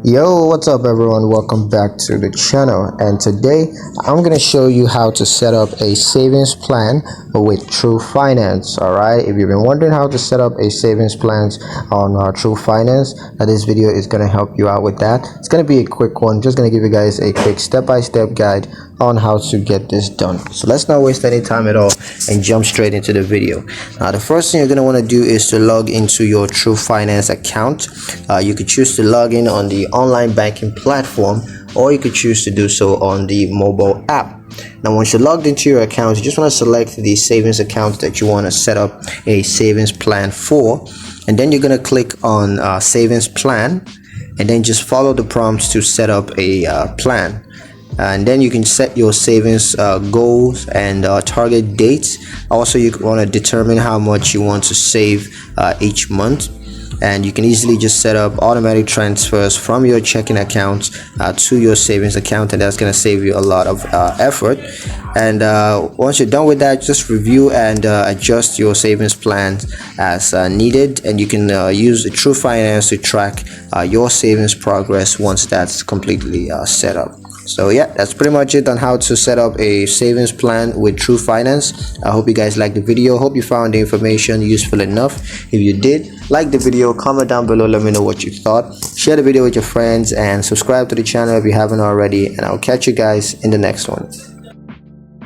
Yo, what's up everyone? Welcome back to the channel, and today I'm going to show you how to set up a savings plan with Twoguysfinance. Alright, if you've been wondering how to set up a savings plan on Twoguysfinance, this video is going to help you out with that. It's going to be a quick one, just going to give you guys a quick step-by-step guide on how to get this done. So let's not waste any time at all and jump straight into the video. Now the first thing you're going to want to do is to log into your Twoguysfinance account. You could choose to log in on the online banking platform, or you could choose to do so on the mobile app. Now once you're logged into your account, you just want to select the savings account that you want to set up a savings plan for, and then you're going to click on savings plan, and then just follow the prompts to set up a plan. And then you can set your savings goals and target dates. Also, you want to determine how much you want to save each month, and you can easily just set up automatic transfers from your checking account to your savings account, and that's going to save you a lot of effort. And once you're done with that, just review and adjust your savings plans as needed, and you can use Twoguysfinance to track your savings progress once that's completely set up. So yeah, that's pretty much it on how to set up a savings plan with Twoguysfinance. I hope you guys liked the video. Hope you found the information useful enough. If you did, like the video, comment down below, let me know what you thought. Share the video with your friends and subscribe to the channel if you haven't already, and I'll catch you guys in the next one.